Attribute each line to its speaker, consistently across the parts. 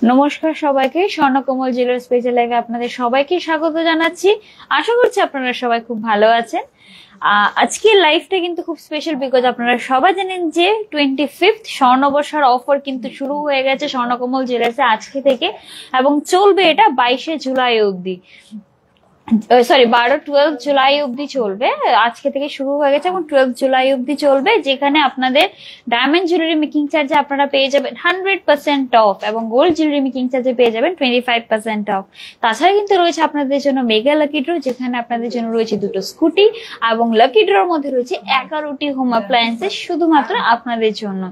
Speaker 1: নমস্কার সবাইকে, স্বর্ণকমল জুয়েলার্স পেজে লাইভে আপনাদের সবাইকে স্বাগত জানাচ্ছি। আশা করছি আপনারা সবাই খুব ভালো আছেন। আজকের লাইভটা কিন্তু খুব স্পেশাল, বিকজ আপনারা সবাই জানেন যে 25th স্বর্ণবর্ষার অফার কিন্তু শুরু হয়ে গেছে স্বর্ণকমল জুয়েলার্সে আজকে থেকে, এবং চলবে এটা 22শে জুলাই অবধি। সরি 12 জুলাই অবধি চলবে। আজকে থেকে শুরু হয়ে গেছে এবং 12 জুলাই অবধি চলবে, যেখানে আপনাদের ডায়মন্ড জুয়েলারি মেকিং চার্জে আপনারা পেয়ে যাবেন 100% অফ, এবং গোল্ড জুয়েলারি মেকিং চার্জে পেয়ে যাবেন 25% অফ। তাছাড়া কিন্তু রয়েছে আপনাদের জন্য মেগা লাকি ড্র, যেখানে আপনাদের জন্য রয়েছে দুটো স্কুটি, এবং লাকি ড্রর মধ্যে রয়েছে 11টি হোম অ্যাপ্লায়েন্সেস শুধুমাত্র আপনাদের জন্য।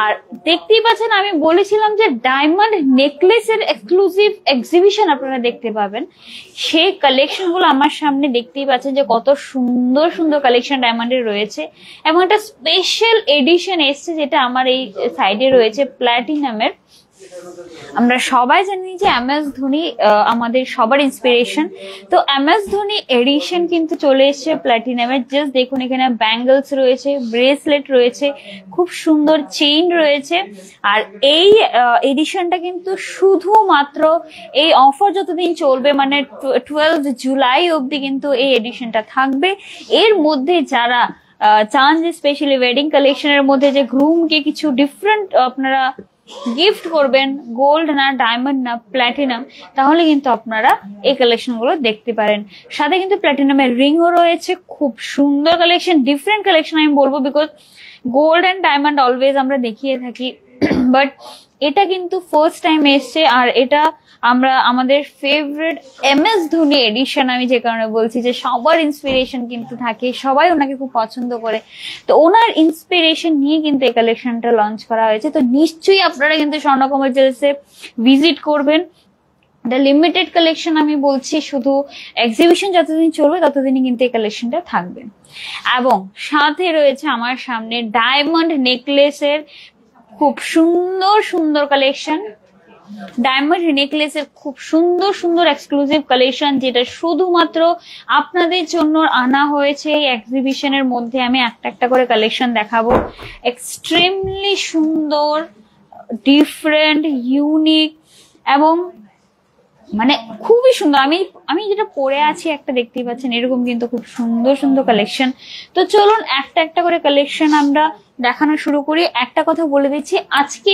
Speaker 1: আর দেখতেই পাচ্ছেন, আমি বলেছিলাম যে ডায়মন্ড নেকলেসের এক্সক্লুসিভ এক্সিবিশন আপনারা দেখতে পাবেন। সেই কালেকশন গুলো আমার সামনে দেখতেই পাচ্ছেন যে কত সুন্দর সুন্দর কালেকশন ডায়মন্ডের রয়েছে, এবং একটা স্পেশাল এডিশন এসছে যেটা আমার এই সাইডে রয়েছে প্ল্যাটিনামের। আমরা সবাই জানি যে MS ধোনি আমাদের সবার ইন্সপিরেশন, তো MS ধোনি এডিশন কিন্তু চলে এসছে প্ল্যাটিনামের। জাস্ট দেখুন, এখানে ব্যাঙ্গলস রয়েছে, ব্রেসলেট রয়েছে, খুব সুন্দর চেইন রয়েছে। আর এই এডিশনটা কিন্তু শুধুমাত্র এই অফার যতদিন চলবে, মানে 12 জুলাই অবধি কিন্তু এই এডিশনটা থাকবে। এর মধ্যে যারা চান যে স্পেশালি ওয়েডিং কালেকশনের মধ্যে যে গ্রুমকে কিছু ডিফারেন্ট আপনারা গিফট করবেন, গোল্ড না, ডায়মন্ড না, প্ল্যাটিনাম, তাহলে কিন্তু আপনারা এই কালেকশন গুলো দেখতে পারেন। সাথে কিন্তু প্ল্যাটিনামের রিংও রয়েছে, খুব সুন্দর কালেকশন, ডিফারেন্ট কালেকশন আমি বলবো, because gold and diamond always আমরা দেখিয়ে থাকি, বাট এটা কিন্তু ফার্স্ট টাইম এসছে। আর এটা আমরা আমাদের ফেভারিট MS ধোনি এডিশন, আমি যে কারণে বলছি যে সবার ইন্সপিরেশন কিন্তু থাকে, সবাই ওনাকে খুব পছন্দ করে, তো ওনার ইন্সপিরেশন নিয়ে কিন্তু এই কালেকশনটা লঞ্চ করা হয়েছে। তো নিশ্চয়ই আপনারা কিন্তু স্বর্ণকমল জুয়েলার্সে ভিজিট করবেন। এটা লিমিটেড কালেকশন আমি বলছি, শুধু এক্সিবিশন যতদিন চলবে ততদিনই কিন্তু এই কালেকশনটা থাকবে। এবং সাথে রয়েছে আমার সামনে ডায়মন্ড নেকলেসের খুব সুন্দর সুন্দর কালেকশন, ডায়মন্ড নেকলেসের খুব সুন্দর সুন্দর এক্সক্লুসিভ কালেকশন, যেটা শুধুমাত্র আপনাদের জন্য আনা হয়েছে এই এক্সিবিশনের মধ্যে। আমি একটা একটা করে কালেকশন দেখাবো, এক্সট্রিমলি সুন্দর, ডিফারেন্ট, ইউনিক, এবং মানে খুবই সুন্দর। আমি যেটা পরে আছি একটা দেখতেই পাচ্ছেন, এরকম কিন্তু খুব সুন্দর সুন্দর কালেকশন। তো চলুন একটা একটা করে কালেকশন আমরা দেখানো শুরু করি। একটা কথা বলে দিচ্ছি, আজকে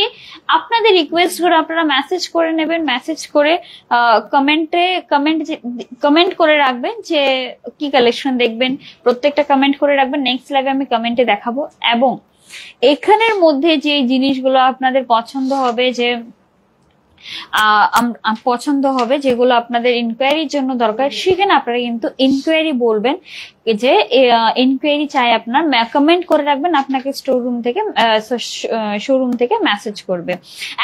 Speaker 1: আপনাদের রিকোয়েস্ট করে আপনারা মেসেজ করে নেবেন, মেসেজ করে কমেন্ট করে রাখবেন যে কি কালেকশন দেখবেন, প্রত্যেকটা কমেন্ট করে রাখবেন। নেক্সট লাইভে আমি কমেন্টে দেখাবো। এবং এখানের মধ্যে যে জিনিসগুলো আপনাদের পছন্দ হবে, যেগুলো আপনাদের ইনকোয়ারির জন্য দরকার, সেখানে আপনারা কিন্তু ইনকোয়ারি বলবেন, যে ইনকোয়ারি চাই আপনার, কমেন্ট করে রাখবেন, আপনাকে শোরুম থেকে মেসেজ করবে।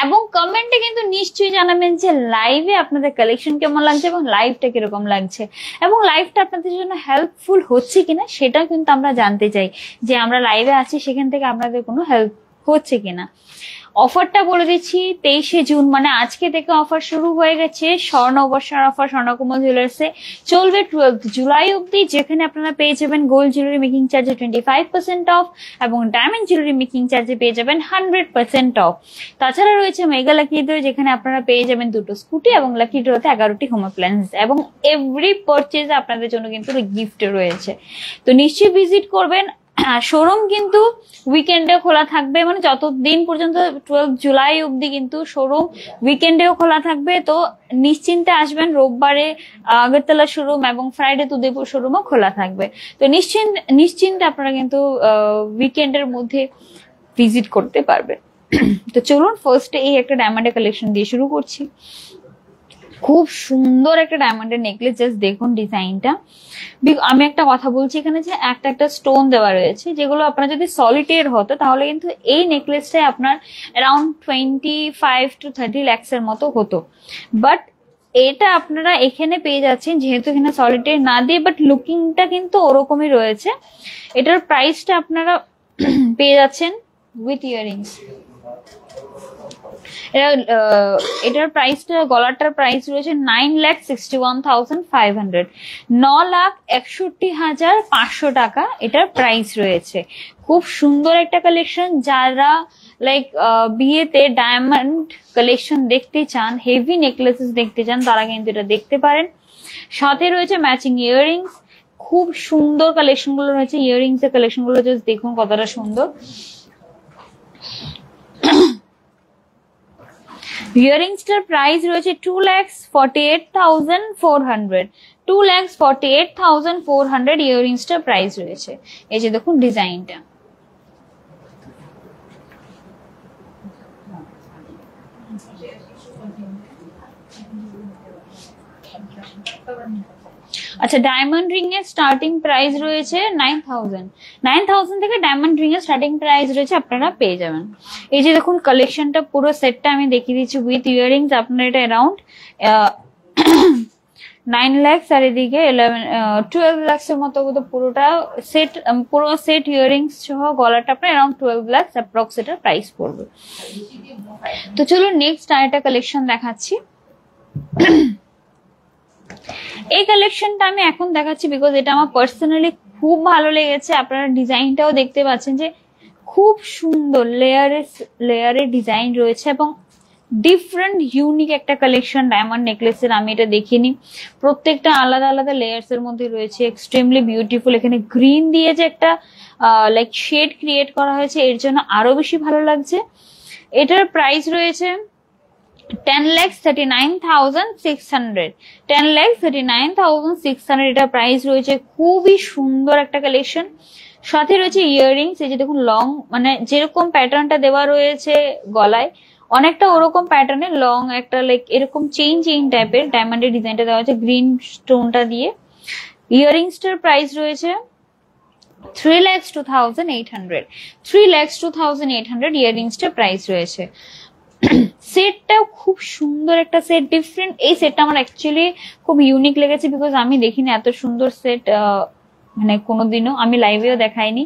Speaker 1: এবং কমেন্টে কিন্তু নিশ্চয়ই জানাবেন যে লাইভে আপনাদের কালেকশন কেমন লাগছে এবং লাইভটা কিরকম লাগছে, এবং লাইভটা আপনাদের জন্য হেল্পফুল হচ্ছে কিনা সেটা কিন্তু আমরা জানতে চাই, যে আমরা লাইভে আছি সেখান থেকে আপনাদের কোনো হেল্প হচ্ছে কিনা। অফারটা বলে দিচ্ছি, 23শে জুন মানে আজকে থেকে অফার শুরু হয়ে গেছে। স্বর্ণবর্ষার অফার স্বর্ণকমল জুয়েলার্সে চলবে 12 জুলাই অবধি, যেখানে আপনারা পেয়ে যাবেন গোল্ড জুয়েলারি মেকিং চার্জে 25% অফ, এবং ডায়মন্ড জুয়েলারি মেকিং চার্জে পেয়ে যাবেন 100% অফ। তাছাড়া রয়েছে মেগা লাকি ড্র, যেখানে আপনারা পেয়ে যাবেন দুটো স্কুটি, এবং লাকি ড্রতে 11টি হোম অ্যাপ্লায়েন্স, এবং এভরি পারচেজে আপনাদের জন্য কিন্তু গিফট রয়েছে। তো নিশ্চয়ই ভিজিট করবেন। শোরুম কিন্তু উইকেন্ডে খোলা থাকবে, মানে যতদিন পর্যন্ত 12 জুলাই অবধি কিন্তু শোরুম উইকেন্ডেও খোলা থাকবে। তো নিশ্চিন্তে আসবেন, রোববারে আগরতলা শোরুম এবং ফ্রাইডে উদয়পুর শোরুমও খোলা থাকবে। তো নিশ্চিন্তে আপনারা কিন্তু উইকেন্ডের মধ্যে ভিজিট করতে পারবেন। তো চলুন ফার্স্টে এই একটা ডায়মন্ডের কালেকশন দিয়ে শুরু করছি। খুব সুন্দর একটা ডায়মন্ডের নেকলেস, জাস্ট দেখুন ডিজাইনটা। আমি একটা কথা বলছি এখানে, যে একটা একটা স্টোন দেওয়া রয়েছে, যেগুলো আপনার যদি সলিটের হতো তাহলে কিন্তু এই নেকলেসটাই আপনার অ্যারাউন্ড 25 to 30 lakhs এর মতো হতো, বাট এটা আপনারা এখানে পেয়ে যাচ্ছেন যেহেতু এখানে সলিটের না দিয়ে, বাট লুকিংটা কিন্তু ওরকমই রয়েছে। এটার প্রাইসটা আপনারা পেয়ে যাচ্ছেন উইথ ইয়াররিংস। এটার প্রাইসটা, গলাটার প্রাইস রয়েছে 9,61,500, 9,61,500 টাকা এটার প্রাইস রয়েছে। খুব সুন্দর একটা কালেকশন। যারা লাইক বিয়েতে ডায়মন্ড কালেকশন দেখতে চান, হেভি নেকলেসেস দেখতে চান, তারা কিন্তু এটা দেখতে পারেন। সাথে রয়েছে ম্যাচিং ইয়াররিংস, খুব সুন্দর কালেকশন গুলো রয়েছে। ইয়াররিংস এর কালেকশন গুলো জাস্ট দেখুন কতটা সুন্দর। ইয়াররিংসটার প্রাইস রয়েছে 2,48,400, 2,48,400 ইয়াররিংসটার প্রাইস রয়েছে। এই যে দেখুন ডিজাইনটা। আচ্ছা, ডায়মন্ড রিং এর স্টার্টিং প্রাইস রয়েছে 9,000, 9,000 থেকে ডায়মন্ড রিং এর স্টার্টিং প্রাইস রয়েছে, আপনারা পেয়ে যাবেন। এই যে দেখুন কালেকশনটা, পুরো সেটটা আমি দেখিয়ে দিচ্ছি উইথ ইয়াররিংস। আপনার এটা অ্যারাউন্ড 9 লাখ আর এদিকে 12 লাখ এর মতো পুরোটা সেট, পুরো সেট ইয়াররিংস সহ গলাটা আপনার অ্যারাউন্ড 12 লাখ অ্যাপ্রক্স এটার প্রাইস পড়বে। তো চলুন নেক্সট আরেকটা কালেকশন দেখাচ্ছি। এই কালেকশনটা আমি এখন দেখাচ্ছি বিকজ এটা আমার পার্সোনালি খুব ভালো লেগেছে। আপনারা ডিজাইনটাও দেখতে পাচ্ছেন যে খুব সুন্দর লেয়ারে ডিজাইন রয়েছে এবং ডিফারেন্ট ইউনিক একটা কালেকশন ডায়মন্ড নেকলেসের। আমি এটা দেখিনি, প্রত্যেকটা আলাদা আলাদা লেয়ার্স এর মধ্যে রয়েছে, এক্সট্রিমলি বিউটিফুল। এখানে গ্রিন দিয়ে যে একটা লাইক শেড ক্রিয়েট করা হয়েছে, এর জন্য আরো বেশি ভালো লাগছে। এটার প্রাইস রয়েছে 10,39,600, 10,39,600 এটা প্রাইস রয়েছে। খুবই সুন্দর একটা কালেকশন। সাথে রয়েছে ইয়াররিংস। এই যে দেখুন লং, মানে যেরকম প্যাটার্নটা দেওয়া রয়েছে গলায়, অনেকটা ওরকম প্যাটার্নের লং একটা লাইক এরকম চেইন টাইপের ডায়মন্ডের ডিজাইনটা দেওয়া হয়েছে গ্রিন স্টোনটা দিয়ে। ইয়াররিংসটার প্রাইস রয়েছে 3,02,800, 3,02,800 ইয়াররিংসটার প্রাইস রয়েছে। সেটটাও খুব সুন্দর একটা সেট, ডিফারেন্ট। এই সেটটা আমার অ্যাকচুয়ালি খুব ইউনিক লেগেছে বিকজ আমি দেখিনি এত সুন্দর সেট, মানে কোনোদিনও আমি লাইভেও দেখাইনি।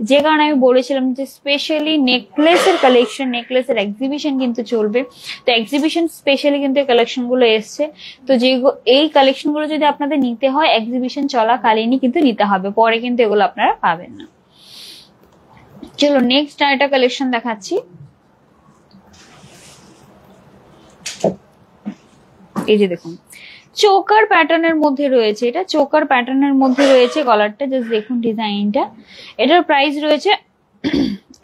Speaker 1: যে কারণে আমি বলেছিলাম যে স্পেশালি নেকলেসের কালেকশন, নেকলেসের এক্সিবিশন কিন্তু চলবে, তো এক্সিবিশন স্পেশালি কিন্তু এই কালেকশন গুলো এসছে। তো যে এই কালেকশন গুলো যদি আপনাদের নিতে হয় এক্সিবিশন চলাকালীনই কিন্তু নিতে হবে, পরে কিন্তু এগুলো আপনারা পাবেন না। চলো নেক্সট আরেকটা কালেকশন দেখাচ্ছি। এই যে দেখুন চোকার প্যাটার্নের মধ্যে রয়েছে, এটা চোকার প্যাটার্নের মধ্যে রয়েছে গলারটা, জাস্ট দেখুন ডিজাইনটা। এটার প্রাইস রয়েছে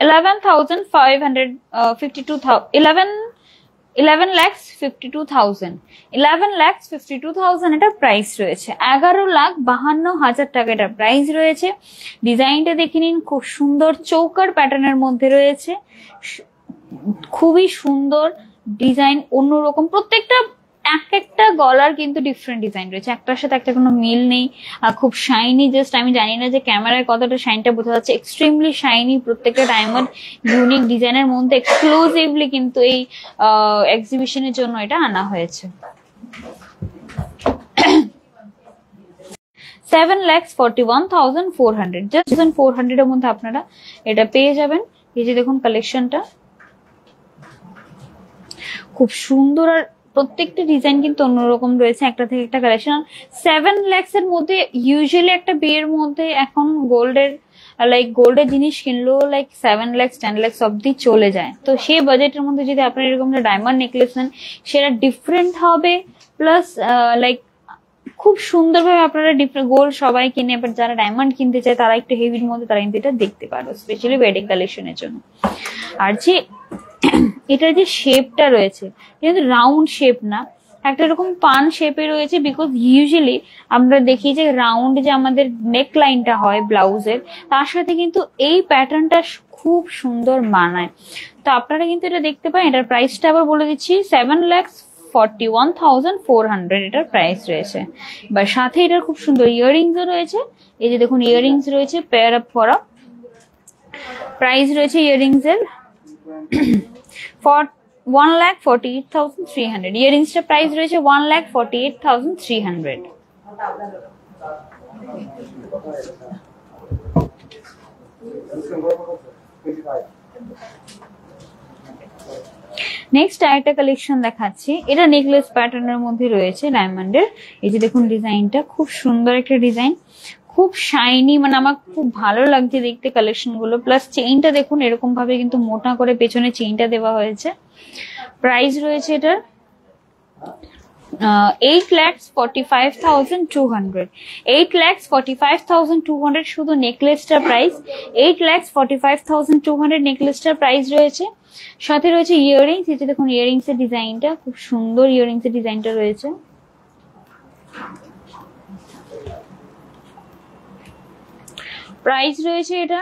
Speaker 1: 11,52,000, এটা প্রাইস রয়েছে। 11,52,000 টাকা এটা প্রাইস রয়েছে। ডিজাইনটা দেখে নিন, খুব সুন্দর চৌকার প্যাটার্নের মধ্যে রয়েছে, খুবই সুন্দর ডিজাইন, অন্যরকম। প্রত্যেকটা এক একটা গলার কিন্তু ডিফারেন্ট ডিজাইন রয়েছে, একটার সাথে একটা কোনো মিল নেই। খুব শাইনি, জাস্ট আমি জানি না যে ক্যামেরায় কতটা শাইনটা বোঝা যাচ্ছে, এক্সট্রিমলি শাইনি। প্রত্যেকটা ডায়মন্ড ইউনিক ডিজাইনের মধ্যে এক্সক্লুসিভলি কিন্তু এই এক্সিবিশনের জন্য এটা আনা হয়েছে। 7,41,400, জাস্ট 400 এর মধ্যে আপনারা এটা পেয়ে যাবেন। এই যে দেখুন কালেকশনটা খুব সুন্দর, আর প্রত্যেকটা ডিজাইন কিন্তু অন্যরকম রয়েছে, একটা থেকে একটা কালেকশন। 7 lakhs এর মধ্যে ইউজুয়ালি একটা বিয়ের মধ্যে এখন গোল্ডের জিনিস কিনলেও লাইক 7 lakhs 10 lakhs অব্দি চলে যায়। তো সেই বাজেটের মধ্যে যদি আপনার এরকম ডায়মন্ড নেকলেস নেন, সেটা ডিফারেন্ট হবে, প্লাস লাইক খুব সুন্দরভাবে আপনারা ডিফারেন্ট গোল্ড সবাই কিনে, বাট যারা ডায়মন্ড কিনতে চায় তারা একটু হেভির মধ্যে তারা কিন্তু এটা দেখতে পারো, স্পেশালি ওয়েডিং কালেকশনের জন্য। আর যে এটার যে শেপটা রয়েছে কিন্তু রাউন্ড শেপ না, একটা এরকম পান শেপে রয়েছে, বিকজ ইউজুয়ালি আমরা দেখি যে রাউন্ড যে আমাদের নেক লাইনটা হয় ব্লাউজের, তার সাথে কিন্তু এই প্যাটার্নটা খুব সুন্দর মানায়। তো আপনারা কিন্তু এটা দেখতে পান। এটার প্রাইসটা আবার বলে দিচ্ছি, 7,41,400 এটার প্রাইস রয়েছে। বা সাথে এটার খুব সুন্দর ইয়াররিংসও রয়েছে। এই যে দেখুন ইয়াররিংস রয়েছে পেয়ার আপ করা, প্রাইস রয়েছে ইয়াররিংস এর for 1,48,300, ইয়াররিংসটার প্রাইস রয়েছে 1,48,300। নেক্সট আরেকটা কালেকশন দেখাচ্ছি, এটা নেকলেস প্যাটার্নের মধ্যে রয়েছে ডায়মন্ডের। এই যে দেখুন ডিজাইনটা খুব সুন্দর একটা ডিজাইন, খুব শাইনি, মানে আমার খুব ভালো লাগছে দেখতে কালেকশন গুলো। প্লাস চেইনটা দেখুন এরকম ভাবে কিন্তু মোটা করে পেছনে চেইনটা দেওয়া হয়েছে। প্রাইস রয়েছে এটার 8,45,200, 8,45,200 শুধু নেকলেসটার প্রাইস। 8,45,200 নেকলেসটার প্রাইস রয়েছে। সাথে রয়েছে ইয়াররিংস, এই যে দেখুন ইয়াররিংস এর ডিজাইনটা খুব সুন্দর, ইয়াররিংস এর ডিজাইনটা রয়েছে। প্রাইস রয়েছে এটা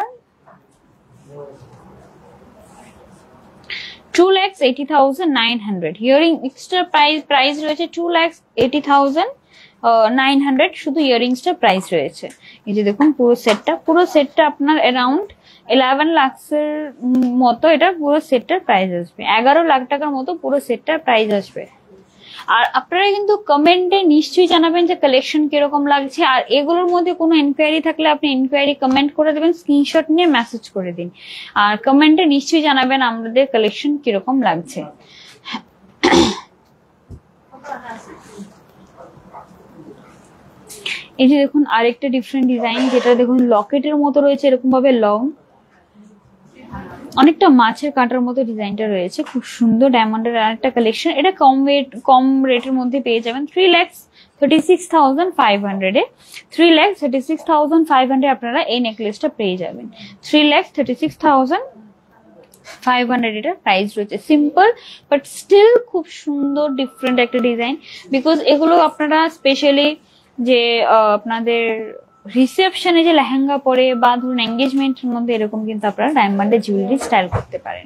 Speaker 1: 2,80,900। ইয়ারিং এক্সট্রা প্রাইস রয়েছে 2,80,900, শুধু ইয়ারিংসটা প্রাইস রয়েছে। এই যে দেখুন পুরো সেটটা আপনার অ্যারাউন্ড 11 লাখের মতো, এটা পুরো সেটটার প্রাইস আসবে। 11 লাখ টাকার মতো পুরো সেটটার প্রাইস আসবে। আর আপনারা কিন্তু কমেন্টে নিশ্চয়ই জানাবেন যে কালেকশন কিরকম লাগছে। আর এগুলোর মধ্যে কোনো এনকোয়ারি থাকলে আপনি এনকোয়ারি কমেন্ট করে দেবেন, স্ক্রিনশট নিয়ে মেসেজ করে দিন। আর কমেন্টে নিশ্চয়ই জানাবেন আমাদের কালেকশন কিরকম লাগছে। এই যে দেখুন আরেকটা ডিফারেন্ট ডিজাইন, যেটা দেখুন লকেটের মতো রয়েছে এরকম ভাবে লং, অনেকটা মাছের কাঁটার মতো ডিজাইনটা রয়েছে, খুব সুন্দর ডায়মন্ডের আরেকটা কালেকশন। এটা কম রেটের মধ্যে পেয়ে যাবেন 3,36,500 এ। 3,36,500 আপনারা এই নেকলেসটা পেয়ে যাবেন। 3,36,500 এটা প্রাইস রয়েছে। সিম্পল বাট স্টিল খুব সুন্দর ডিফারেন্ট একটা ডিজাইন, বিকজ এগুলো আপনারা স্পেশালি যে আপনাদের রিসেপশনে যে লেহেঙ্গা পরে বা ধরুন এঙ্গেজমেন্টের মধ্যে এরকম কিন্তু আপনারা ডায়মন্ডের জুয়েলারি স্টাইল করতে পারেন।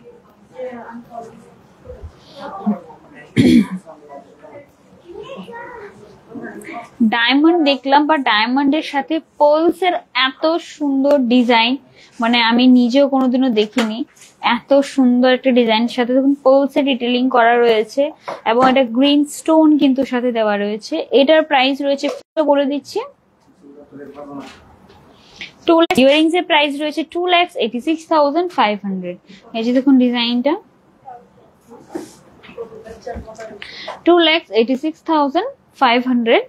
Speaker 1: ডায়মন্ড দেখলাম, বা ডায়মন্ডের সাথে পার্লসের এত সুন্দর ডিজাইন, মানে আমি নিজেও কোনোদিনও দেখিনি। এত সুন্দর একটা ডিজাইনের সাথে দেখুন পার্লসের ডিটেলিং করা রয়েছে, এবং এটা গ্রিন স্টোন কিন্তু সাথে দেওয়া রয়েছে। এটার প্রাইস রয়েছে বলে দিচ্ছি, ইয়ারিংস এর প্রাইস রয়েছে 2,86,500। এই যে দেখুন ডিজাইনটা 2,86,500।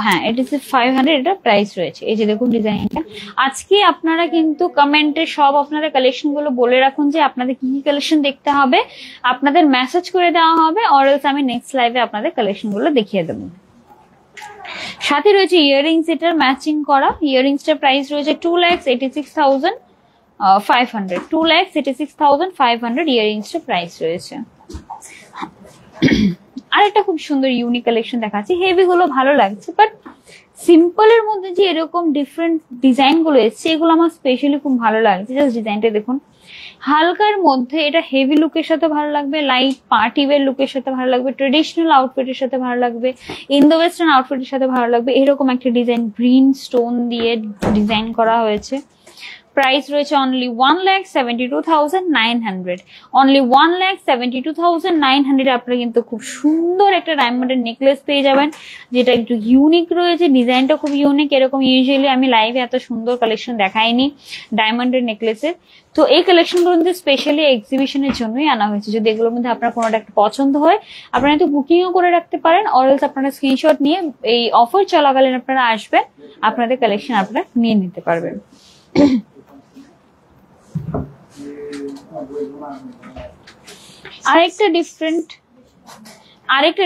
Speaker 1: হ্যাঁ 86,500 এটা প্রাইস রয়েছে। এই যে দেখুন ডিজাইনটা। আজকে আপনারা কিন্তু কমেন্টে সব আপনারা কালেকশন গুলো বলে রাখুন যে আপনাদের কি কি কালেকশন দেখতে হবে, আপনাদের মেসেজ করে দেওয়া হবে, অরএলস আমি নেক্সট লাইভে আপনাদের কালেকশন গুলো দেখিয়ে দেবো। সাথে রয়েছে ইয়াররিংস, এটার ম্যাচিং করা ইয়াররিংসটার প্রাইস রয়েছে 2,86,500। 2,86,500 ইয়াররিংসটার প্রাইস রয়েছে। আরেকটা খুব সুন্দর ইউনিক কালেকশন দেখাচ্ছি, হেভি গুলো ভালো লাগছে, বাট সিম্পল এর মধ্যে যে এরকম ডিফারেন্ট ডিজাইন গুলো এসছে এগুলো আমার স্পেশালি খুব ভালো লাগছে। জাস্ট ডিজাইনটা দেখুন, হালকার মধ্যে এটা হেভি লুকের সাথে ভালো লাগবে, লাইট পার্টি ওয়্যার লুকের সাথে ভালো লাগবে, ট্রেডিশনাল আউটফিটের সাথে ভালো লাগবে, ইন্দো ওয়েস্টার্ন আউটফিটের সাথে ভালো লাগবে। এরকম একটা ডিজাইন গ্রিন স্টোন দিয়ে ডিজাইন করা হয়েছে। প্রাইস রয়েছে অনলি 1,72,900। অনলি 1,72,900 আপনারা কিন্তু খুব সুন্দর একটা ডায়মন্ডের নেকলেস পেয়ে যাবেন, যেটা একটু ইউনিক রয়েছে, ডিজাইনটা খুব ইউনিক। এরকম ইউজুয়ালি আমি লাইভে এত সুন্দর কালেকশন দেখাইনি ডায়মন্ডের নেকলেসের। তো এই কালেকশন গুলো কিন্তু স্পেশালি এক্সিবিশনের জন্যই আনা হয়েছে। যদি এগুলোর মধ্যে আপনার কোনোটা একটা পছন্দ হয় আপনারা কিন্তু বুকিংও করে রাখতে পারেন, অরএলস আপনারা স্ক্রিনশট নিয়ে এই অফার চলাকালীন আপনারা আসবেন, আপনাদের কালেকশন আপনারা নিয়ে নিতে পারবেন। আরেকটা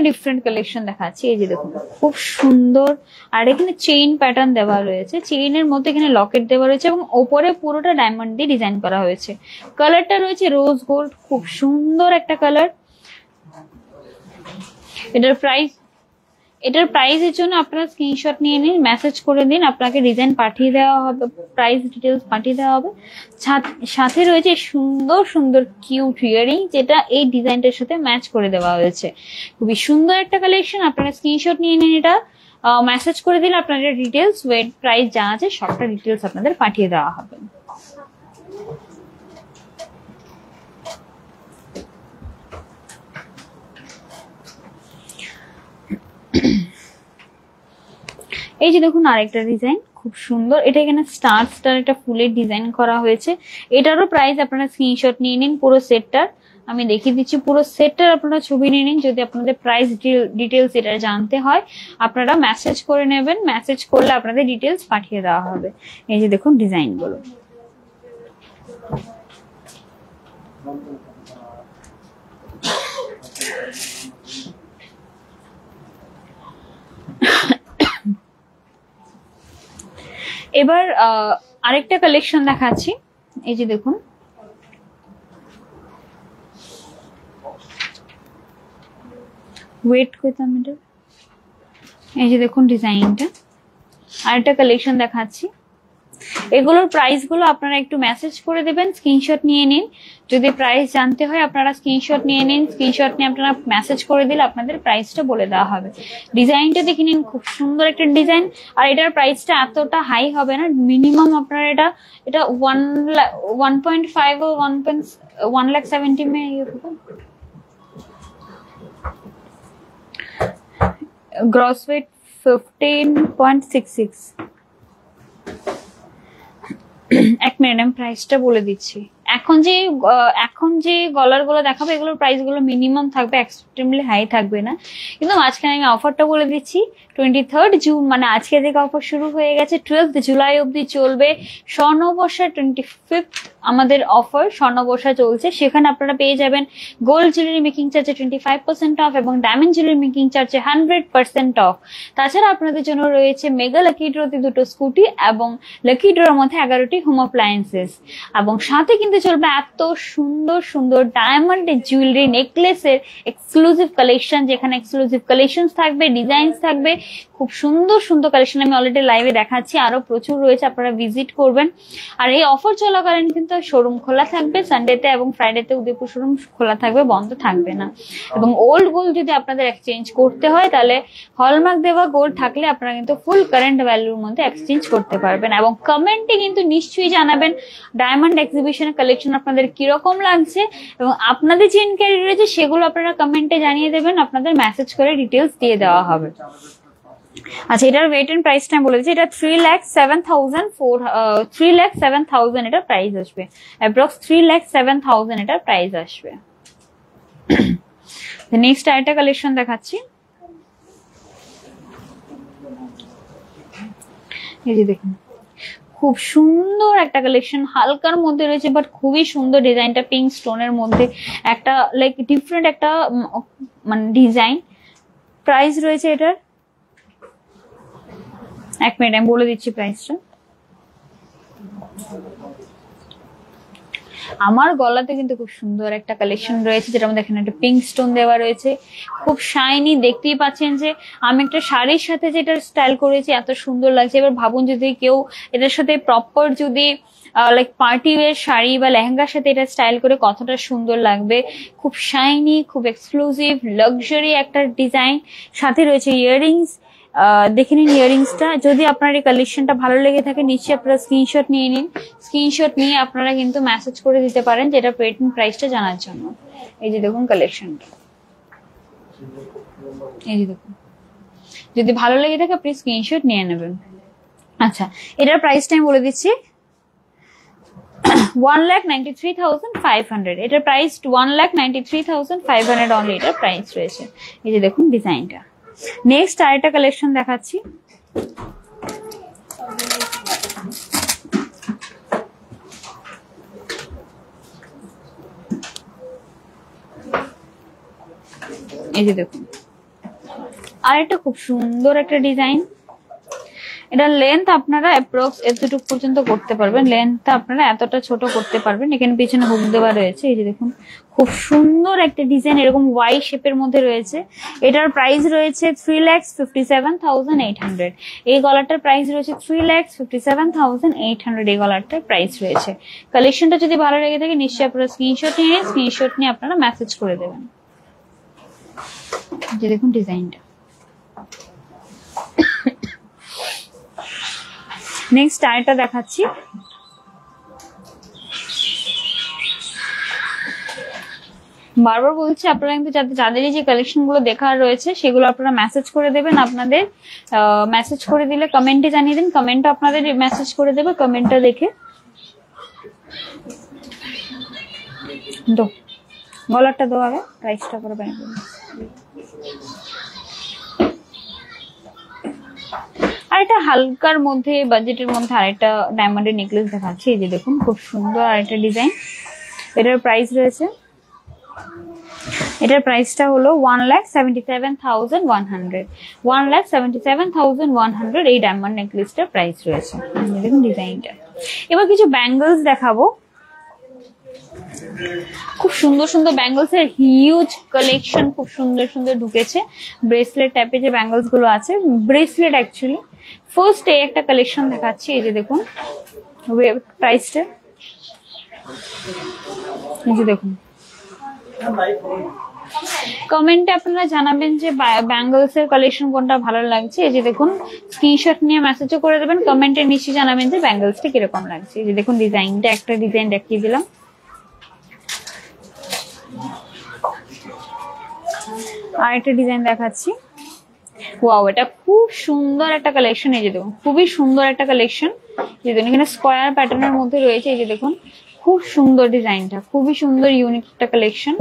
Speaker 1: ডিফারেন্ট কালেকশন দেখাচ্ছি। এই যে দেখুন খুব সুন্দর, আর এখানে চেইন প্যাটার্ন দেওয়া রয়েছে, চেইনের মধ্যে এখানে লকেট দেওয়া রয়েছে, এবং ওপরে পুরোটা ডায়মন্ড দিয়ে ডিজাইন করা হয়েছে। কালারটা রয়েছে রোজ গোল্ড, খুব সুন্দর একটা কালার। এটার প্রাইসের জন্য আপনারা স্ক্রিনশট নিয়ে নিন, মেসেজ করে দিন, আপনাকে ডিজাইন পাঠিয়ে দেওয়া হবে, প্রাইস ডিটেলস পাঠিয়ে দেওয়া হবে। সাথে রয়েছে সুন্দর সুন্দর কিউট ইয়ারিং, যেটা এই ডিজাইনটার সাথে ম্যাচ করে দেওয়া হয়েছে। খুবই সুন্দর একটা কালেকশন। আপনারা স্ক্রিনশট নিয়ে নিন, এটা মেসেজ করে দিন, আপনাদের ডিটেলস ওয়েট প্রাইস যা আছে সবটা ডিটেলস আপনাদের পাঠিয়ে দেওয়া হবে। এই যে দেখুন আরেকটা ডিজাইন খুব সুন্দর, এটা এখানে স্টার একটা ফুলের ডিজাইন করা হয়েছে। এটারও প্রাইস আপনারা স্ক্রিনশট নিয়ে নিন পুরো সেটটার, আমি দেখিয়ে দিচ্ছি পুরো সেটটার আপনারা ছবি নিয়ে নিন। যদি আপনাদের প্রাইস ডিটেলস এটা জানতে হয় আপনারা মেসেজ করে নেবেন, মেসেজ করলে আপনাদের ডিটেলস পাঠিয়ে দেওয়া হবে। এই যে দেখুন ডিজাইন গুলো। এবার আরেকটা কালেকশন দেখাচ্ছি। এই যে দেখুন ওয়েট করতাম এটা। এই যে দেখুন ডিজাইনটা। আরেকটা কালেকশন দেখাচ্ছি। এগুলোর প্রাইস গুলো আপনারা একটু মেসেজ করে দেবেন, স্ক্রিনশট নিয়ে নিন। যদি প্রাইস জানতে হয় আপনারা স্ক্রিনশট নিয়ে নিন, স্ক্রিনশট নিয়ে আপনারা মেসেজ করে দিলে আপনাদের প্রাইসটা বলে দেওয়া হবে। ডিজাইনটা দেখে নিন, খুব সুন্দর একটা ডিজাইন। আর এটার প্রাইসটা এতটা হাই হবে না, মিনিমাম আপনারা এটা 1.5 ও 1,70,000 में ये होगा। Gross weight 15.66। এক মিনিট আমি প্রাইসটা বলে দিচ্ছি। এখন যে গলার গুলো দেখাবো এগুলোর প্রাইস গুলো মিনিমাম থাকবে, এক্সট্রিমলি হাই থাকবে না। কিন্তু মাঝখানে আমি অফারটা বলে দিচ্ছি, 23 জুন মানে আজকে থেকে অফার শুরু হয়ে গেছে, 12 জুলাই অবধি চলবে। স্বর্ণবর্ষা 25 আমাদের অফার স্বর্ণবর্ষা চলছে। সেখানে আপনারা পেয়ে যাবেন গোল্ড জুয়েলারি মেকিং চার্জে 25% অফ এবং ডায়মন্ড জুয়েলারি মেকিং চার্জে 100% অফ। তাছাড়া আপনাদের জন্য রয়েছে মেগা লাকি ড্রতে 2টো স্কুটি এবং লাকি ড্রর মধ্যে 11টি হোম অ্যাপ্লায়েন্সেস। এবং সাথে কিন্তু চলবে এত সুন্দর সুন্দর ডায়মন্ড জুয়েলারি নেকলেসের এক্সক্লুসিভ কালেকশন, যেখানে এক্সক্লুসিভ কালেকশন থাকবে, ডিজাইন থাকবে, খুব সুন্দর সুন্দর কালেকশন আমি অলরেডি লাইভে দেখাচ্ছি। আরো প্রচুর রয়েছে, আপনারা ভিজিট করবেন। আর এই অফার চলাকালীন কিন্তু শোরুম খোলা থাকবে, সানডেতে এবং ফ্রাইডেতে উদয়পুর শোরুম খোলা থাকবে, বন্ধ থাকবে না। এবং ওল্ড গোল্ড যদি আপনাদের এক্সচেঞ্জ করতে হয় তাহলে হলমার্ক দেওয়া গোল্ড থাকলে আপনারা কিন্তু ফুল কারেন্ট ভ্যালুর মধ্যে এক্সচেঞ্জ করতে পারবেন। এবং কমেন্টে কিন্তু নিশ্চয়ই জানাবেন ডায়মন্ড এক্সিবিশনের কালেকশন আপনাদের কিরকম লাগছে, এবং আপনাদের যে ইনকোয়ারি রয়েছে সেগুলো আপনারা কমেন্টে জানিয়ে দেবেন, আপনাদের মেসেজ করে ডিটেলস দিয়ে দেওয়া হবে। আচ্ছা, এটার ওয়েট এন্ড প্রাইসটা আমি বলে দিচ্ছি। এটা 3,07,000 এটা প্রাইস আসবে, অ্যাপ্রক্স 3,07,000 এটা প্রাইস আসবে। নেক্সট আরেকটা কালেকশন দেখাচ্ছি। এই যে দেখুন খুব সুন্দর একটা কালেকশন, হালকার মধ্যে রয়েছে বাট খুবই সুন্দর ডিজাইনটা, পিঙ্ক স্টোনের মধ্যে একটা লাইক ডিফারেন্ট একটা মানে ডিজাইন। প্রাইস রয়েছে এটার, এক মিনিট আমি বলে দিচ্ছি প্রাইসটা। আমার গলাতে কিন্তু খুব সুন্দর একটা কালেকশন রয়েছে, যেটা মধ্যে এখানে একটা পিঙ্ক স্টোন দেওয়া রয়েছে, খুব শাইনি। দেখতেই পাচ্ছেন যে আমি একটা শাড়ির সাথে যেটা স্টাইল করেছি এত সুন্দর লাগছে। এবার ভাবুন যদি কেউ এটার সাথে প্রপার যদি লাইক পার্টি ওয়্যার শাড়ি বা লেহেঙ্গার সাথে এটা স্টাইল করে কতটা সুন্দর লাগবে। খুব শাইনি, খুব এক্সক্লুসিভ লাক্সারি একটা ডিজাইন, সাথে রয়েছে ইয়াররিংস। দেখে নিন ইয়াররিংসটা। যদি আপনার এই কালেকশনটা ভালো লেগে থাকে নিশ্চয়ই আপনারা স্ক্রিনশট নিয়ে নিন, স্ক্রিনশট নিয়ে আপনারা কিন্তু মেসেজ করে দিতে পারেন যেটা পেটেন্ট প্রাইসটা জানার জন্য। এই যে দেখুন কালেকশনটা, এই যে দেখুন, যদি ভালো লেগে থাকে আপনি স্ক্রিনশট নিয়ে নেবেন। আচ্ছা, এটার প্রাইসটা আমি বলে দিচ্ছি, 1,93,500 এটার প্রাইস, 1,93,500 অনলি এটার প্রাইস রয়েছে। এই যে দেখুন ডিজাইনটা। নেক্সট আরেকটা কালেকশন দেখাচ্ছি। এই যে দেখুন আরেকটা খুব সুন্দর একটা ডিজাইন। এটা লেন্থ আপনারা অ্যাপ্রক্স এতটুকু পর্যন্ত করতে পারবেন, লেন্থটা আপনারা এতটা ছোট করতে পারবেন। এখানে পিছনে হুক দেওয়া রয়েছে। এই যে দেখুন খুব সুন্দর একটা ডিজাইন, এরকম ওয়াই শেপের মধ্যে রয়েছে। এটার প্রাইস রয়েছে 3,57,800। এই গলাটার প্রাইস রয়েছে 3,57,800। এই গলাটার প্রাইস রয়েছে। কালেকশনটা যদি ভালো লেগে থাকে নিশ্চয়ই আপনারা স্ক্রিনশট নিয়ে আপনারা মেসেজ করে দেবেন। যে দেখুন ডিজাইনটা। নেক্সট আরেকটা দেখাচ্ছি। বারবার বলছি আপনারা কিন্তু যাদেরই যে কালেকশন গুলো দেখার রয়েছে সেগুলো আপনারা মেসেজ করে দেবেন। আপনাদের মেসেজ করে দিলে কমেন্টে জানিয়ে দিন, কমেন্টটা আপনাদের মেসেজ করে দেবে কমেন্টটা দেখে। গলারটা দেওয়া হবে, প্রাইসটা করে বের করুন। আর এটা হালকার মধ্যে বাজেটের মধ্যে আরেকটা ডায়মন্ডের নেকলেস দেখাচ্ছি, এই যে দেখুন খুব সুন্দর আরেকটা ডিজাইন। এটার প্রাইস রয়েছে, এটার প্রাইসটা হলো 1,77,100, 1,77,100 এই ডায়মন্ড নেকলেসটার প্রাইস রয়েছে। দেখুন ডিজাইনটা। এবার কিছু ব্যাঙ্গলস দেখাবো, খুব সুন্দর সুন্দর ব্যাঙ্গলস এর হিউজ কালেকশন, খুব সুন্দর সুন্দর ঢুকেছে। ব্রেসলেট টাইপের যে ব্যাঙ্গলস গুলো আছে, ব্রেসলেট অ্যাকচুয়ালি। ফার্স্ট এই একটা কালেকশন দেখাচ্ছি, এই যে দেখুন প্রাইসটা, এই যে দেখুন। কমেন্টে আপনারা জানাবেন যে ব্যাঙ্গলস এর কালেকশন কোনটা ভালো লাগছে। এই যে দেখুন, স্ক্রিনশট নিয়ে মেসেজও করে দেবেন, কমেন্টে নিশ্চয়ই জানাবেন যে ব্যাঙ্গলসটা কিরকম লাগছে। এই যে দেখুন ডিজাইনটা, একটা ডিজাইন দেখিয়ে দিলাম। আর একটা ডিজাইন দেখাচ্ছি, ওয়াও এটা খুব সুন্দর একটা কালেকশন। এই যে দেখুন খুবই সুন্দর একটা কালেকশন, যে দেখুন এখানে স্কোয়ার প্যাটার্নের মধ্যে রয়েছে। এই যে দেখুন খুব সুন্দর ডিজাইনটা, খুবই সুন্দর ইউনিক একটা কালেকশন।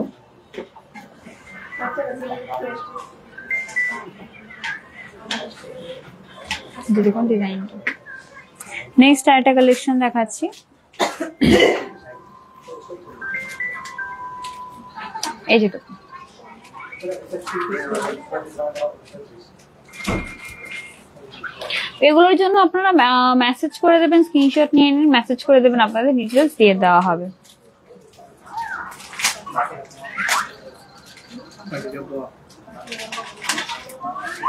Speaker 1: দেখুন ডিজাইনটা। নেক্সট আরেকটা কালেকশন দেখাচ্ছি, এই যে দেখুন এগুলোর জন্য আপনারা মেসেজ করে দেবেন, স্ক্রিনশট নিয়ে নিন, মেসেজ করে দেবেন, আপনাদের ডিটেলস দিয়ে দেওয়া হবে।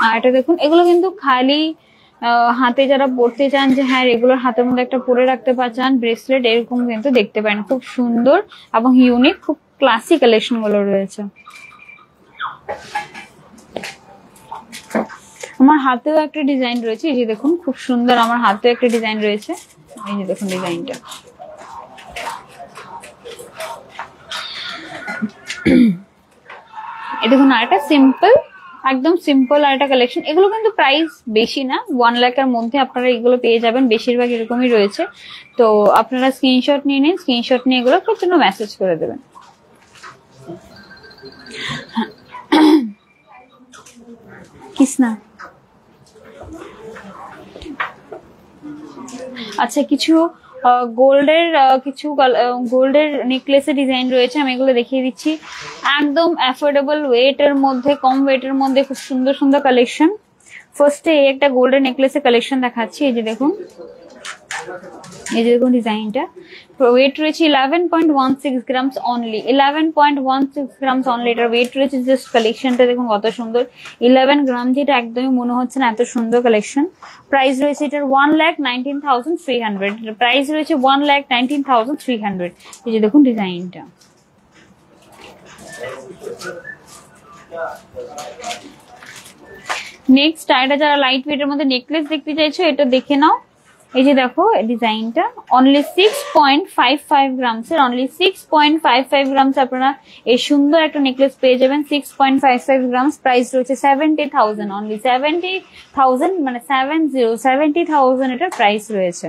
Speaker 1: আর এটা দেখুন, এগুলো কিন্তু খালি হাতে যারা পরতে চান, যে হ্যাঁ রেগুলার হাতের মধ্যে একটা পরে রাখতে চান ব্রেসলেট, এরকম কিন্তু দেখতে পারেন। খুব সুন্দর এবং ইউনিক, খুব ক্লাসি কালেকশন গুলো রয়েছে। আমার হাতেও একটা ডিজাইন রয়েছে, এই যে দেখুন খুব সুন্দর, আমার হাতেও একটা ডিজাইন রয়েছে। এই যে দেখুন ডিজাইনটা, এই দেখুন আরেকটা সিম্পল, একদম সিম্পল আরেকটা কালেকশন। এগুলো কিন্তু প্রাইস বেশি না, 1 লাখের মধ্যে আপনারা এগুলো পেয়ে যাবেন, বেশিরভাগ এরকমই রয়েছে। তো আপনারা স্ক্রিনশট নিয়ে নিন, স্ক্রিনশট নিয়ে এগুলো জন্য মেসেজ করে দেবেন। কিসনা আচ্ছা, কিছু গোল্ডের নেকলেসের ডিজাইন রয়েছে, আমি এগুলো দেখিয়ে দিচ্ছি। একদম অ্যাফোর্ডেবল ওয়েটের মধ্যে, কম ওয়েটের মধ্যে খুব সুন্দর সুন্দর কালেকশন। ফার্স্টে এই একটা গোল্ডের নেকলেসের কালেকশন দেখাচ্ছি, এই যে দেখুন, এই যে দেখুন ডিজাইনটা। ওয়েট রয়েছে 11.16 গ্রামস অনলি, 11.16 গ্রামস অনলি এটার ওয়েট রয়েছে। জাস্ট কালেকশনটা দেখুন কত সুন্দর, 11 গ্রাম, যেটা একদমই মনে হচ্ছে না, এত সুন্দর কালেকশন। প্রাইস রয়েছে এটার 1,19,300, প্রাইস রয়েছে 1,19,300। এই যে দেখুন ডিজাইনটা। নেক্সট এটা যারা লাইট ওয়েটের মধ্যে নেকলেস দেখতে চাইছো, এটা দেখে নাও। এই যে দেখো ডিজাইনটা, অনলি 6.55 গ্রামস এর, অনলি 6.55 গ্রামস আপনারা এই সুন্দর একটা নেকলেস পেয়ে যাবেন। 6.55 গ্রামস, প্রাইস রয়েছে 70,000, অনলি 70,000, মানে 70,000 এটার প্রাইস রয়েছে।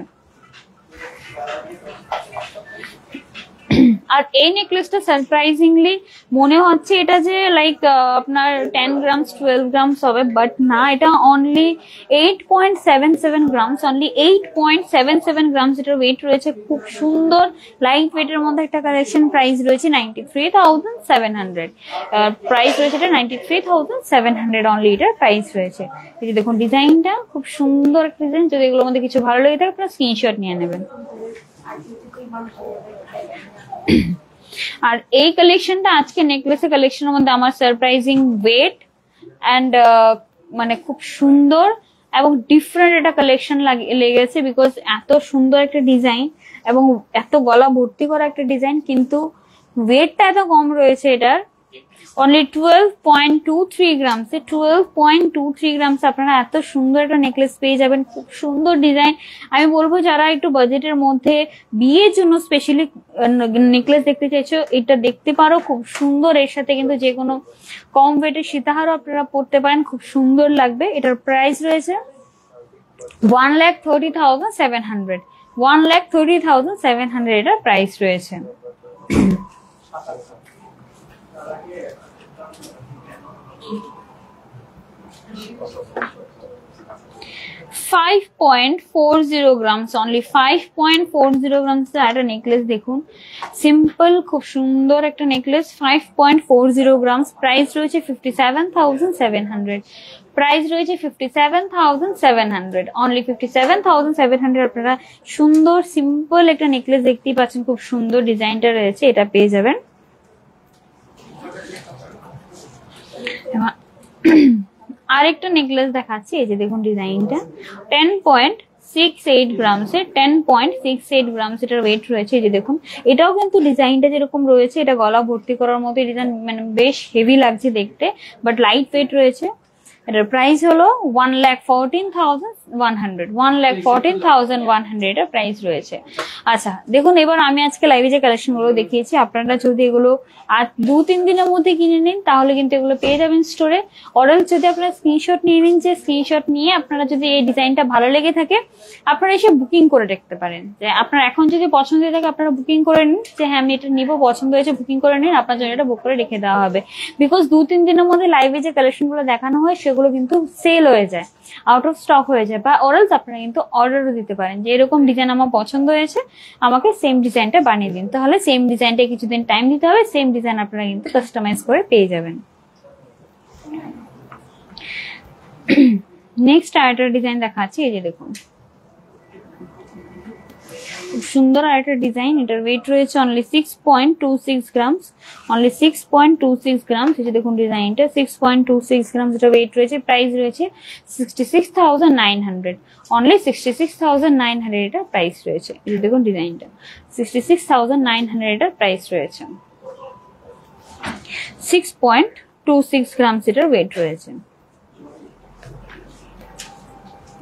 Speaker 1: আর এই নেকলেসটা সারপ্রাইজিংলি মনে হচ্ছে এটা যে লাইক আপনার 10 গ্রামস 12 গ্রামস হবে, বাট না, এটা অনলি 8.77 গ্রামস, অনলি 8.77 গ্রামস এটার ওয়েট রয়েছে। খুব সুন্দর লাইট ওয়েটের মধ্যে একটা কালেকশন। প্রাইস রয়েছে 93,700, প্রাইস রয়েছে এটা 93,700 অনলি এটার প্রাইস রয়েছে। এই যে দেখুন ডিজাইনটা, খুব সুন্দর একটা ডিজাইন। যদি এগুলোর মধ্যে কিছু ভালো লেগে থাকে আপনারা স্ক্রিনশট নিয়ে নেবেন। আর এই কালেকশনটা আজকে নেকলেসের কালেকশনের মধ্যে আমার সারপ্রাইজিং ওয়েট অ্যান্ড মানে খুব সুন্দর এবং ডিফারেন্ট একটা কালেকশন লেগেছে, বিকজ এত সুন্দর একটা ডিজাইন এবং এত গলা ভর্তি করা একটা ডিজাইন, কিন্তু ওয়েটটা এত কম রয়েছে এটার। অনলি 12.23 গ্রামস, 12.23 গ্রামস আপনারা এত সুন্দর একটা নেকলেস পেয়ে যাবেন। খুব সুন্দর ডিজাইন। আমি বলবো যারা একটু বাজেটের মধ্যে বিয়ের জন্য স্পেশালি নেকলেস দেখতে চাইছো, এটা দেখতে পারো, খুব সুন্দর। এর সাথে কিন্তু যে কোনো কম ওয়েটের সীতাহারও আপনারা পরতে পারেন, খুব সুন্দর লাগবে। এটার প্রাইস রয়েছে 1,30,700, 1,30,700 এটার প্রাইস রয়েছে। 5.40 grams, only 5.40 grams একটা নেকলেস দেখুন, সিম্পল খুব সুন্দর একটা নেকলেস। 5.40 grams, প্রাইস রয়েছে 57,700, প্রাইস রয়েছে 57,700, অনলি 57,700 আপনারা সুন্দর সিম্পল একটা নেকলেস দেখতেই পাচ্ছেন, খুব সুন্দর ডিজাইনটা রয়েছে, এটা পেয়ে যাবেন। আরেকটা নেকলেস দেখাচ্ছি, এই যে দেখুন ডিজাইনটা, 10.68 গ্রামস এর, 10.68 গ্রামস এটার ওয়েট রয়েছে। এই যে দেখুন, এটাও কিন্তু ডিজাইনটা যেরকম রয়েছে, এটা গলা ভর্তি করার মতো ডিজাইন, মানে বেশ হেভি লাগছে দেখতে, বাট লাইট ওয়েট রয়েছে। এটার প্রাইস হলো 1,14,100, 1,14,100 এটার প্রাইস রয়েছে। আচ্ছা দেখুন, এবার আমি আজকে লাইভে যে কালেকশন গুলো দেখিয়েছি, আপনারা যদি এগুলো আর 2-3 দিনের মধ্যে কিনে নিন তাহলে কিন্তু এগুলো পেয়ে যাবেন স্টোরে। অর্ডার যদি আপনারা স্ক্রিনশট নিয়ে নিন, যে স্ক্রিনশট নিয়ে আপনারা যদি এই ডিজাইনটা ভালো লেগে থাকে আপনারা এসে বুকিং করে রাখতে পারেন। যে আপনার এখন যদি পছন্দ হয়ে থাকে আপনারা বুকিং করে নিন, যে হ্যাঁ আমি এটা নিবো, পছন্দ হয়েছে বুকিং করে নিন, আপনার জন্য এটা বুক করে রেখে দেওয়া হবে। বিকজ 2-3 দিনের মধ্যে লাইভে যে কালেকশন গুলো দেখানো হয় সেগুলো কিন্তু সেল হয়ে যায়, আউট অফ স্টক হয়ে যায়, বা অরালস আপনারা কিন্তু অর্ডারও দিতে পারেন যে এরকম ডিজাইন আমার পছন্দ হয়েছে, আমাকে সেম ডিজাইনটা বানিয়ে দিন। তাহলে সেম ডিজাইনটা কিছুদিন টাইম দিতে হবে, সেম ডিজাইন আপনারা কিন্তু কাস্টমাইজ করে পেয়ে যাবেন। নেক্সট আরেকটা ডিজাইন দেখাচ্ছি, এই যে দেখুন খুব সুন্দর আরেকটা ডিজাইন, এটার ওয়েট রয়েছে অনলি 6.26 গ্রামস, অনলি 6.26 গ্রামস। এই যে দেখুন ডিজাইনটা 6.26 গ্রামস এটা ওয়েট রয়েছে, প্রাইস রয়েছে 66,900, অনলি 66,900 এটা প্রাইস রয়েছে। এই যে দেখুন ডিজাইনটা 66,900 এটার প্রাইস রয়েছে। 6.26 গ্রামস এটার ওয়েট রয়েছে।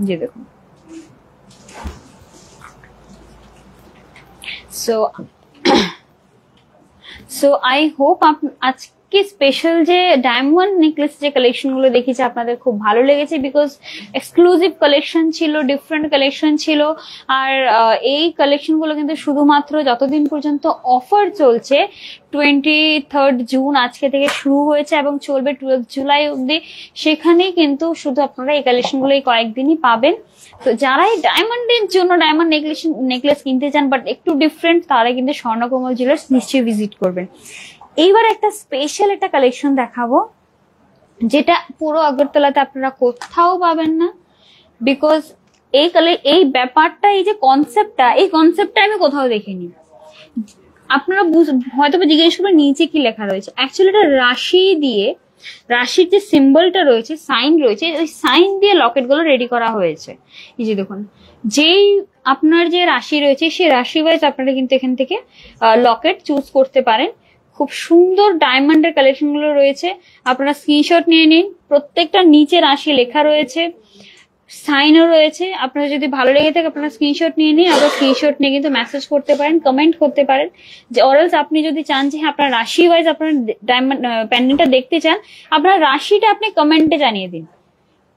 Speaker 1: যে দেখুন, সো আই হোপ আজকে স্পেশাল যে ডায়মন্ড নেকলেস যে কালেকশন গুলো দেখেছি আপনাদের খুব ভালো লেগেছে, বিকজ এক্সক্লুসিভ কালেকশন ছিল, ডিফারেন্ট কালেকশন ছিল। আর এই কালেকশন গুলো কিন্তু শুধুমাত্র যতদিন পর্যন্ত অফার চলছে, 23 জুন আজকে থেকে শুরু হয়েছে এবং চলবে 12 জুলাই অব্দি, সেখানেই কিন্তু শুধু আপনারা এই কালেকশন গুলো এই কয়েকদিনই পাবেন। তো যারাই ডায়মন্ডের জন্য ডায়মন্ড নেকলেস কিনতে চান বাট একটু ডিফারেন্ট, তারা কিন্তু স্বর্ণকমল জুয়েলার্স নিশ্চয়ই ভিজিট করবেন। এইবার একটা স্পেশাল একটা কালেকশন দেখাবো, যেটা পুরো আগরতলাতে আপনারা কোথাও পাবেন না, বিকজ এই ব্যাপারটা, এই যে কনসেপ্টটা আমি কোথাও দেখিনি। আপনারা হয়তো জিজ্ঞেস করবেন নিচে কি লেখা রয়েছে, অ্যাকচুয়ালি এটা রাশি দিয়ে, রাশির যে সিম্বলটা রয়েছে, সাইন রয়েছে, ওই সাইন দিয়ে লকেট গুলো রেডি করা হয়েছে। এই যে দেখুন, যেই আপনার যে রাশি রয়েছে সেই রাশি ওয়াইজ আপনারা কিন্তু এখান থেকে লকেট চুজ করতে পারেন। খুব সুন্দর ডায়মন্ডের কালেকশন গুলো রয়েছে, আপনারা স্ক্রিনশট নিয়ে নিন। প্রত্যেকটা নিচে রাশি লেখা রয়েছে, সাইনও রয়েছে। আপনারা যদি ভালো লেগে থাকে আপনারা স্ক্রিনশট নিয়ে নিন, আবার স্ক্রিনশট নিয়ে কিন্তু মেসেজ করতে পারেন, কমেন্ট করতে পারেন। যে অরালস আপনি যদি চান যে আপনার রাশি ওয়াইজ আপনার ডায়মন্ড প্যান্ডেলটা দেখতে চান, আপনার রাশিটা আপনি কমেন্টে জানিয়ে দিন,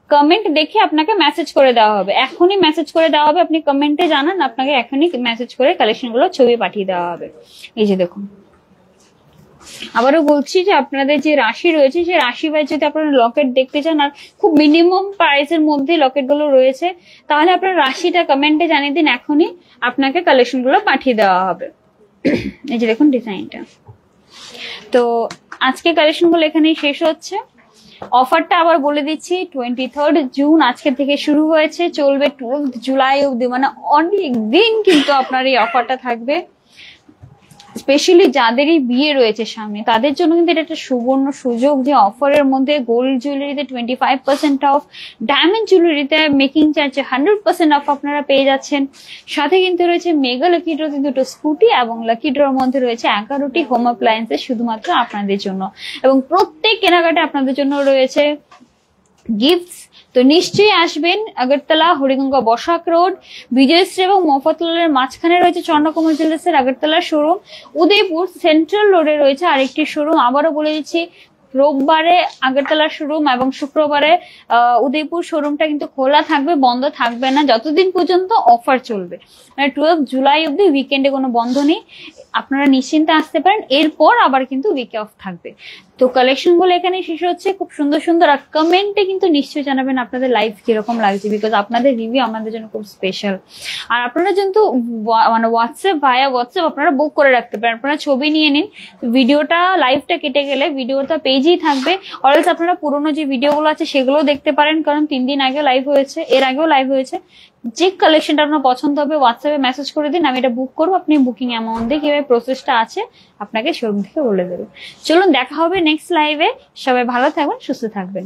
Speaker 1: কমেন্ট দেখে আপনাকে মেসেজ করে দেওয়া হবে, এখনই মেসেজ করে দেওয়া হবে। আপনি কমেন্টে জানান, আপনাকে এখনই মেসেজ করে কালেকশন গুলো ছবি পাঠিয়ে দেওয়া হবে। এই যে দেখুন, আবারও বলছি যে আপনাদের যে রাশি রয়েছে সেই রাশি ওয়াইজ যদি আপনারা লকেট দেখতে চান, আর খুব মিনিমাম প্রাইসের মধ্যে লকেট গুলো রয়েছে, তাহলে আপনার রাশিটা কমেন্টে জানিয়ে দিন, এখনই আপনাকে কালেকশন গুলো পাঠিয়ে দেওয়া হবে। এই যে দেখুন ডিজাইনটা। তো আজকে কালেকশন গুলো এখানেই শেষ হচ্ছে। অফারটা আবার বলে দিচ্ছি, 23 জুন আজকে থেকে শুরু হয়েছে, চলবে 12 জুলাই অব্দি, মানে অনেক দিন কিন্তু আপনার এই অফারটা থাকবে। স্পেশালি যাদেরই বিয়ে রয়েছে সামনে, তাদের জন্য কিন্তু এটা একটা সুবর্ণ সুযোগ, যে অফারের মধ্যে গোল্ড জুয়েলারিতে 25% অফ, ডায়মন্ড জুয়েলারিতে মেকিং চার্জে 100% অফ আপনারা পেয়ে যাচ্ছেন। সাথে কিন্তু রয়েছে মেগা লাকি ড্রতে 2টো স্কুটি, এবং লাকি ড্রর মধ্যে রয়েছে 11টি হোম অ্যাপ্লায়েন্সেস শুধুমাত্র আপনাদের জন্য, এবং প্রত্যেক কেনাকাটা আপনাদের জন্য রয়েছে গিফটস। তো নিশ্চয়ই আসবেন। আগরতলা হরিগঙ্গা বসাক রোড, বিজয়শ্রী এবং মফতলালের মাঝখানে রয়েছে স্বর্ণকমল জুয়েলার্সের আগরতলা শোরুম। উদয়পুর সেন্ট্রাল রোডে রয়েছে আরেকটি শোরুম। আবারও বলে দিচ্ছি, রোববারে আগরতলা শোরুম এবং শুক্রবারে উদয়পুর শোরুমটা কিন্তু খোলা থাকবে, বন্ধ থাকবে না যতদিন পর্যন্ত অফার চলবে, মানে 12 জুলাই অব্দি, উইকেন্ডে কোনো বন্ধ নেই। আপনারা নিশ্চিন্তে আসতে পারেন। এরপর আবার কিন্তু উইকে অফ থাকবে। তো কালেকশন গুলো এখানে শেষ হচ্ছে। খুব সুন্দর সুন্দর, আর কমেন্টে কিন্তু নিশ্চয়ই জানাবেন আপনাদের লাইফ কিরকম লাগছে, বিকজ আপনাদের রিভিউ আমাদের জন্য খুব স্পেশাল। আর আপনারা কিন্তু মানে হোয়াটসঅ্যাপ আপনারা বুক করে রাখতে পারেন। আপনারা ছবি নিয়ে নিন, ভিডিওটা লাইভটা কেটে গেলে ভিডিওটা পেজেই থাকবে। অলরেডি আপনারা পুরোনো যে ভিডিওগুলো আছে সেগুলো দেখতে পারেন, কারণ 3 দিন আগে লাইভ হয়েছে, এর আগেও লাইভ হয়েছে। যে কালেকশনটা আপনার পছন্দ হবে হোয়াটসঅ্যাপে মেসেজ করে দিন, আমি এটা বুক করবো। আপনি বুকিং অ্যামাউন্ট দিয়ে কিভাবে প্রসেসটা আছে আপনাকে শোরুম থেকে বলে দেবো। চলুন দেখা হবে নেক্সট লাইভে। সবাই ভালো থাকবেন, সুস্থ থাকবেন।